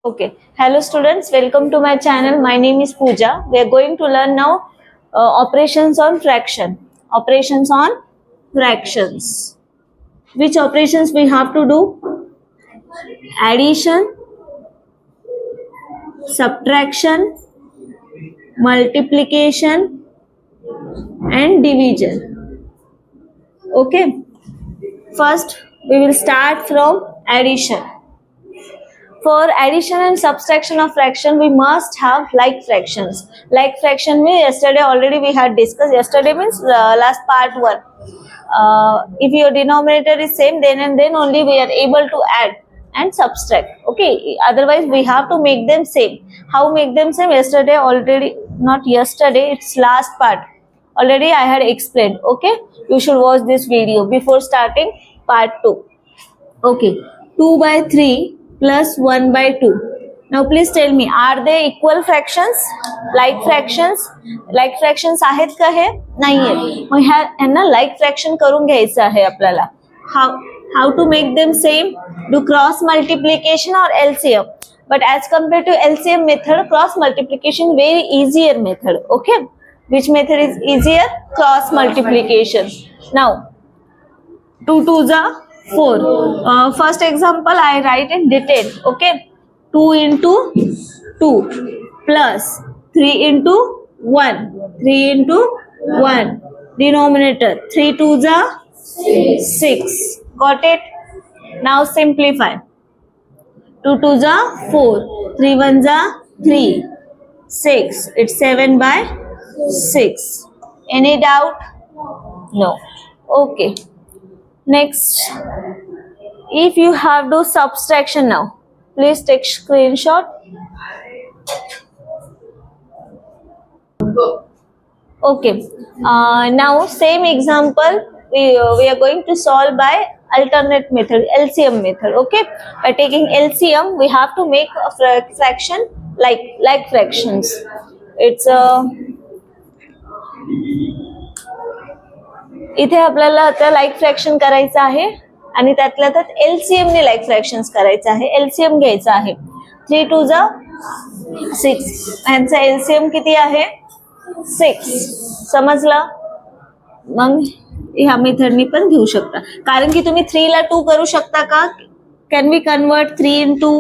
Okay. Hello students, welcome to my channel. My name is Pooja. We are going to learn now operations on fraction. Operations on fractions. Which operations we have to do? Addition, subtraction, multiplication and division. Okay. First, we will start from addition. For addition and subtraction of fraction, we must have like fractions. Like fraction means yesterday already we had discussed. Yesterday means last part 1. If your denominator is same, then and then only we are able to add and subtract. Okay. Otherwise, we have to make them same. How make them same? Yesterday already, not yesterday. It's last part. Already I had explained. Okay. You should watch this video before starting part 2. Okay. 2/3 plus 1/2. Now please tell me, are they equal fractions? Like fractions? Like fractions आहेत का हे? नाही आहेत. मग ह्यांना like fraction करून घ्यायचं आहे आपल्याला. How to make them same? Do cross multiplication or LCM. But as compared to LCM method, cross multiplication very easier method. Okay? Which method is easier? Cross multiplication. Now, 2 2s are 4. First example I write in detail. Okay. 2 into 2 plus 3 into 1. 3 into 1. Denominator 3 2s are 6. Got it? Now simplify. 2 2s are 4. 3 1s are 3. 6. It's 7/6. Any doubt? No. Okay. Next, if you have to subtraction now, please take screenshot. Okay. Now same example we are going to solve by alternate method, LCM method. Okay. By taking LCM, we have to make a fraction like fractions. It's इथे आपल्याला आता like fraction करायचं आहे आणि त्यातल्या त्यात LCM ने like fractions करायचं आहे. एलसीएम घ्यायचं आहे. 3 2s are 6. यांचा एलसीएम किती आहे? 6. समजलं? मग ह्या मेथडनी पण घेऊ शकता. कारण की तुम्ही 3 ला 2 करू शकता का? Can we convert 3 in 2,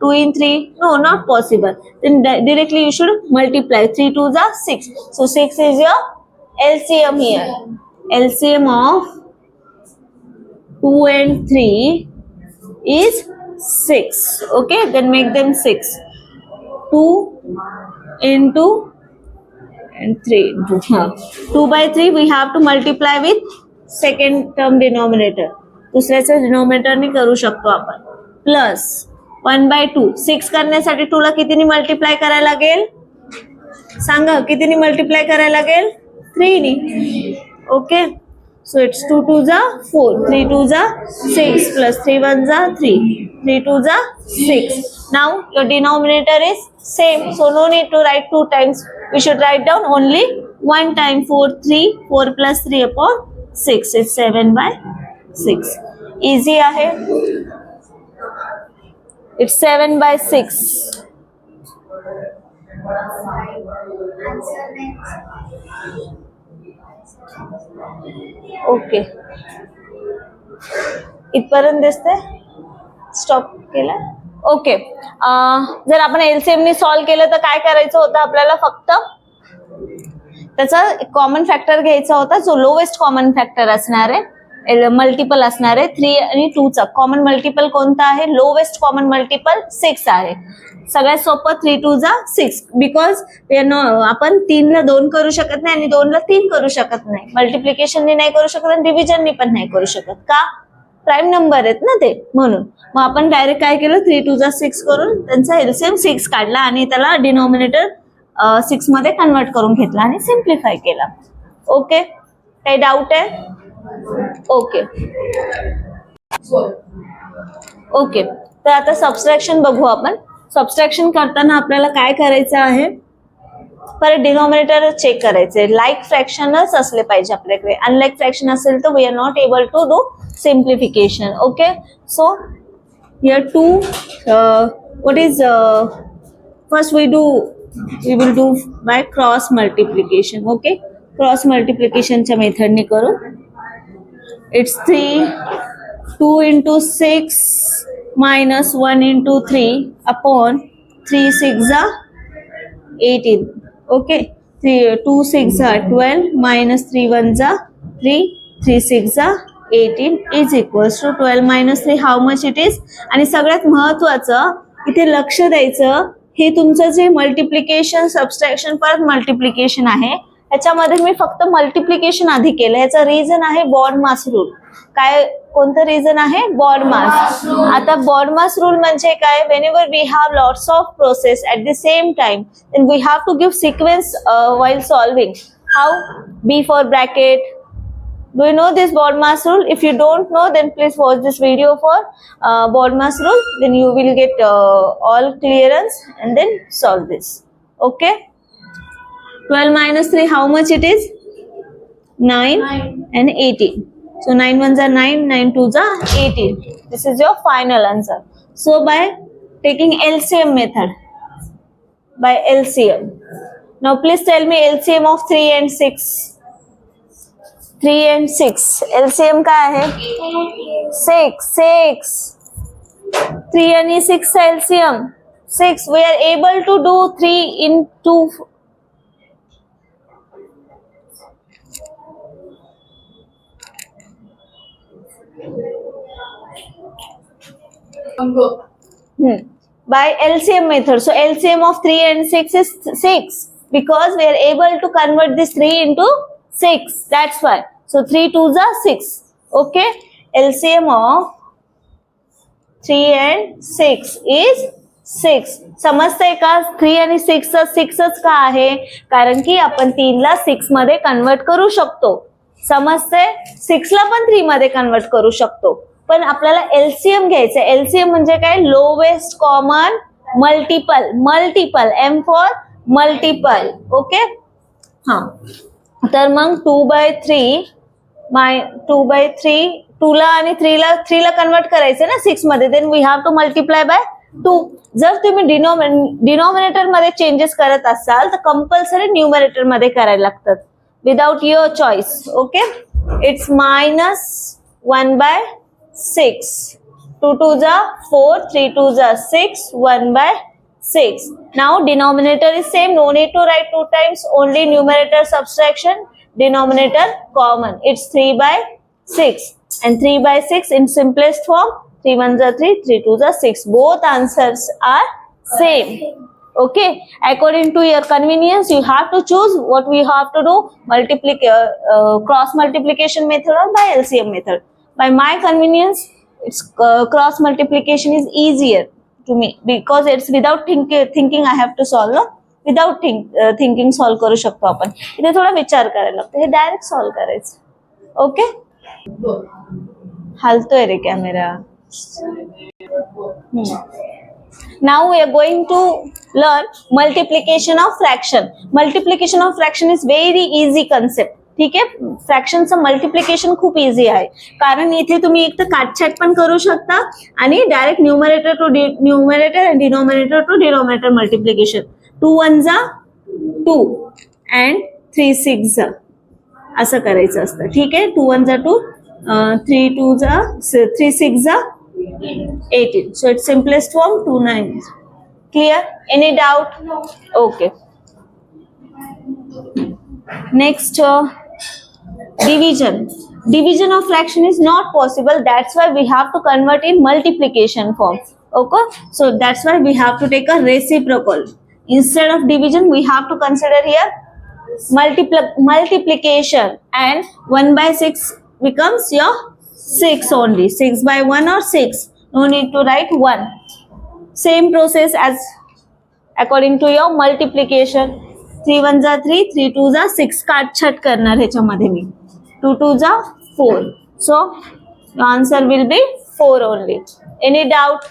2 in 3? No, not possible. Then directly you should multiply. 3 2s are 6. So 6 is your LCM here. LCM of 2 and 3 is 6. Okay, then make them 6. 2 into and 3 into 2/3 we have to multiply with second term denominator. दुसऱ्याचं denominator ने करू शकतो आपण. Plus 1/2. 6 करण्यासाठी 2 ला कितीने multiply करायला लागेल? सांगा, कितीने multiply करायला लागेल? 3 ने. Okay, so it's 2 2s are 4, 3 2s are 6 plus 3 1s are 3, 3 2s are 6. Now your denominator is same, so no need to write 2 times. We should write down only 1 time. 4 3, 4 plus 3 upon 6. It's 7/6. Easy आहे. It's 7/6. Okay. इथपर्यंत दिसते. Stop केला. Okay. जर आपण LCM ने solve केलं तर काय करायचं होतं आपल्याला? फक्त त्याचा कॉमन फॅक्टर घ्यायचा होता, जो लोवेस्ट कॉमन फॅक्टर असणार आहे, मल्टिपल असणार आहे. 3 आणि 2 चा कॉमन मल्टिपल कोणता आहे? लोवेस्ट कॉमन मल्टिपल 6 आहे. सगळ्यात सोपं 3 2s are 6. बिकॉज आपण 3 ला 2 करू शकत नाही आणि 2 ला 3 करू शकत नाही. मल्टिप्लिकेशन नाही करू शकत आणि डिव्हिजन पण नाही करू शकत. का? प्राईम नंबर आहेत ना ते, म्हणून. मग आपण डायरेक्ट काय केलं? 3 2s are 6 करून त्यांचा एलसीएम 6 काढला आणि त्याला डिनॉमिनेटर 6 मध्ये कन्वर्ट करून घेतला आणि सिम्प्लिफाय केला. ओके. काही डाऊट आहे? ओके. ओके. तर आता सबट्रॅक्शन बघू आपण. सबट्रॅक्शन करताना आपल्याला काय करायचं आहे? परत डिनॉमिनेटर चेक करायचे. लाईक फ्रॅक्शनच असले पाहिजे आपल्याकडे. अनलाईक फ्रॅक्शन असेल तर we are not able to do simplification. Okay. So here 2 what is first we will do by cross multiplication. Okay, cross multiplication च्या मेथड ने करू. It's 3 2 into 6 minus 1 into 3 upon 3 6 are 18. Okay, 2 6 are 12 minus 3 1 are 3 3 6 are 18 is equals to 12 minus 3 how much it is. आणि सगळ्यात महत्वाचं इथे लक्ष द्यायचं, हे तुमचं जे मल्टिप्लिकेशन सबस्ट्रॅक्शन परत मल्टिप्लिकेशन आहे, ह्याच्यामध्ये मी फक्त मल्टिप्लिकेशन आधी केलं. ह्याचा रिझन आहे बॉडमास रूल. काय कोणतं रिझन आहे? बॉडमास. आता बॉडमास रूल म्हणजे काय? Whenever we have lots of process at the same time then we have to give sequence while solving. How? B for bracket. Do you know this BODMAS rule? If you don't know, then please watch this video for BODMAS rule. Then you will get all clearance and then solve this. Okay. 12 minus 3, how much it is? 9 and 18. So 9 ones are 9, 9 twos are 18. This is your final answer. So by taking LCM method, by LCM. Now please tell me LCM of 3 and 6. 3 and 6. LCM काय आहे? 6. 3 आणि 6 चा LCM 6. We are able to do 3 into by LCM method. So LCM of 3 and 6 is 6 because we are able to convert this 3 into 6. That's why. So 3 twos are 6. Okay. LCM of 3 and 6 is 6. समजतंय का? 3 आणि 6 6च का आहे? कारण की आपण 3 ला 6 मध्ये convert करू शकतो. समजतंय? 6 ला पण 3 मध्ये कन्वर्ट करू शकतो. पण आपल्याला LCM घ्यायचं. LCM म्हणजे काय? Lowest common multiple. Multiple. M for multiple. Okay. हा, तर मग 2/3 2 ला आणि 3 ला कन्वर्ट करायचं ना 6 मध्ये. Then we have to multiply by 2. जर तुम्ही डिनॉमिनेटर मध्ये चेंजेस करत असाल तर कंपल्सरी न्यूमरेटर मध्ये करायला लागतात. Without your choice. Okay. It's -1/6. 2 twos are 4, 3 twos are 6, 1/6. Now denominator is same, no need to write 2 times, only numerator subtraction, denominator common. It's 3/6 and 3/6 in simplest form. 3 ones are 3, 3 twos are 6. Both answers are same. Okay. According to your convenience, you have to choose what we have to do: cross multiplication method or by LCM method. By my convenience, it's cross multiplication is easier to me because it's without thinking I have to solve. No? Without thinking solve करू शकतो आपण. इथे थोडा विचार करायला लागतो. हे direct solve करायचं. Okay. हालतोय रे camera. Now we are going to learn multiplication of fraction. Multiplication of fraction is very easy concept. ठीक आहे. फ्रॅक्शनचं मल्टिप्लिकेशन खूप इझी आहे कारण इथे तुम्ही एक तर काटछाट पण करू शकता आणि डायरेक्ट न्यूमरेटर टू न्यूमरेटर आणि denominator to denominator multiplication. 2 ones are 2 and 3 6 असं करायचं असतं. ठीक आहे. 2 ones are 2, 3 twos are 3 6 are 18. So it's simplest form 2 9. Clear? Any doubt? No. Okay. Next, division of fraction is not possible. That's why we have to convert in multiplication form. Okay. So that's why we have to take a reciprocal. Instead of division, we have to consider here multiplication, and 1/6 becomes your 6 only. 6/1 or 6. No need to write 1. Same process as according to your multiplication. 3 ones are 3, 3 twos are 6. काटछाट करणार ह्याच्यामध्ये मी. 2 twos are 4. So your answer will be 4 only. Any doubt?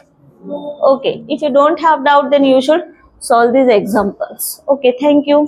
Okay. If you don't have doubt, then you should solve these examples. Okay. Thank you.